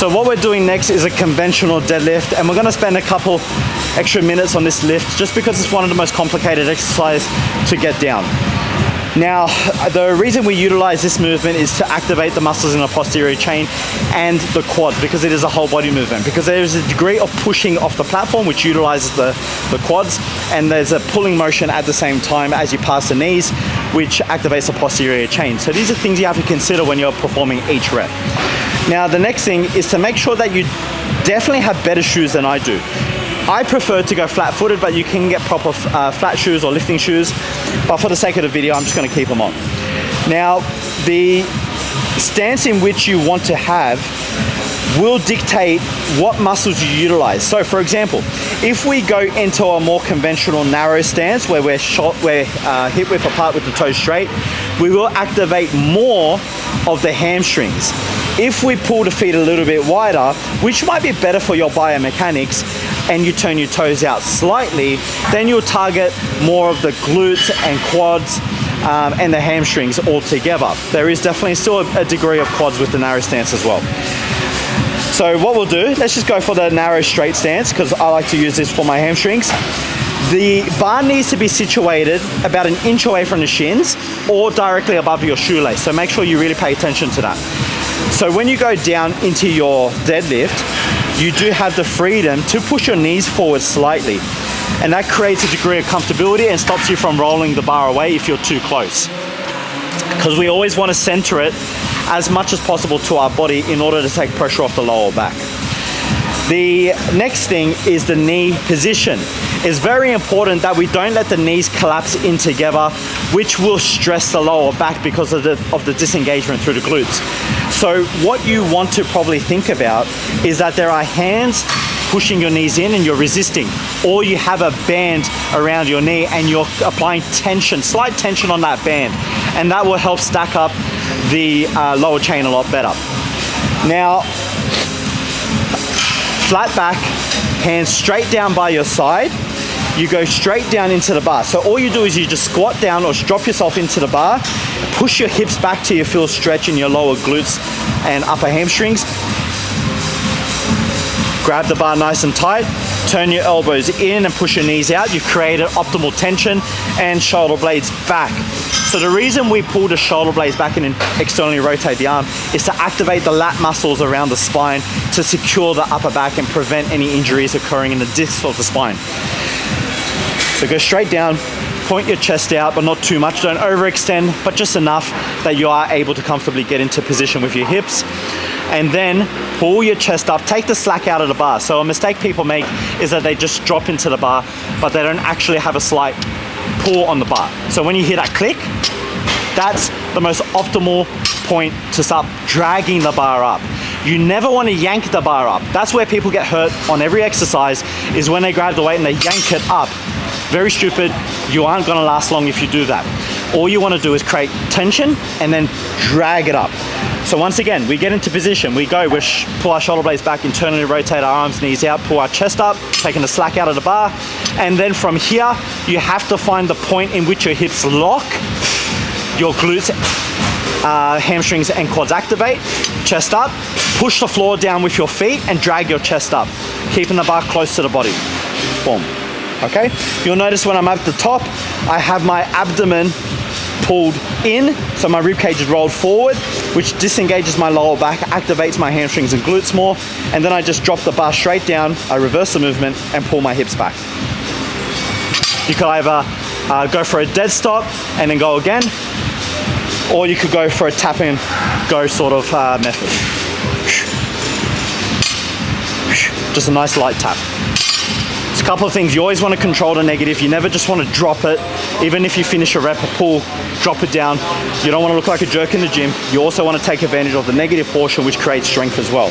So what we're doing next is a conventional deadlift, and we're gonna spend a couple extra minutes on this lift just because it's one of the most complicated exercises to get down. Now, the reason we utilize this movement is to activate the muscles in the posterior chain and the quads, because it is a whole body movement, because there is a degree of pushing off the platform which utilizes the quads, and there's a pulling motion at the same time as you pass the knees, which activates the posterior chain. So these are things you have to consider when you're performing each rep. Now, the next thing is to make sure that you definitely have better shoes than I do. I prefer to go flat-footed, but you can get proper flat shoes or lifting shoes. But for the sake of the video, I'm just going to keep them on. Now, the stance in which you want to have will dictate what muscles you utilize. So, for example, if we go into a more conventional narrow stance where we're hip width apart with the toes straight, we will activate more of the hamstrings. If we pull the feet a little bit wider, which might be better for your biomechanics, and you turn your toes out slightly, then you'll target more of the glutes and quads and the hamstrings all together. There is definitely still a degree of quads with the narrow stance as well. So what we'll do, let's just go for the narrow straight stance, because I like to use this for my hamstrings. The bar needs to be situated about 1 inch away from the shins or directly above your shoelace. So make sure you really pay attention to that. So when you go down into your deadlift, you do have the freedom to push your knees forward slightly. And that creates a degree of comfortability and stops you from rolling the bar away if you're too close. Because we always want to center it as much as possible to our body in order to take pressure off the lower back. The next thing is the knee position. It's very important that we don't let the knees collapse in together, which will stress the lower back because of the disengagement through the glutes. So what you want to probably think about is that there are hands pushing your knees in and you're resisting, or you have a band around your knee and you're applying tension, slight tension on that band, and that will help stack up the lower chain a lot better. Now, flat back, hands straight down by your side. You go straight down into the bar. So all you do is you just squat down or drop yourself into the bar, push your hips back till you feel stretch in your lower glutes and upper hamstrings. Grab the bar nice and tight, turn your elbows in and push your knees out. You've created optimal tension and shoulder blades back. So the reason we pull the shoulder blades back and externally rotate the arm is to activate the lat muscles around the spine to secure the upper back and prevent any injuries occurring in the discs of the spine. So go straight down, point your chest out, but not too much. Don't overextend, but just enough that you are able to comfortably get into position with your hips. And then pull your chest up, take the slack out of the bar. So a mistake people make is that they just drop into the bar, but they don't actually have a slight pull on the bar. So when you hear that click, that's the most optimal point to start dragging the bar up. You never want to yank the bar up. That's where people get hurt on every exercise, is when they grab the weight and they yank it up. Very stupid. You aren't going to last long if you do that. All you want to do is create tension and then drag it up. So once again, we get into position, we pull our shoulder blades back, internally rotate our arms, knees out, pull our chest up, taking the slack out of the bar. And then from here, you have to find the point in which your hips lock, your glutes, hamstrings and quads activate, chest up, push the floor down with your feet and drag your chest up, keeping the bar close to the body. Boom. Okay? You'll notice when I'm at the top, I have my abdomen pulled in, so my rib cage is rolled forward, which disengages my lower back, activates my hamstrings and glutes more, and then I just drop the bar straight down, I reverse the movement and pull my hips back. You could either go for a dead stop and then go again, or you could go for a tap and go sort of method. Just a nice light tap. It's a couple of things. You always want to control the negative. You never just want to drop it. Even if you finish a rep or pull, drop it down. You don't want to look like a jerk in the gym. You also want to take advantage of the negative portion, which creates strength as well.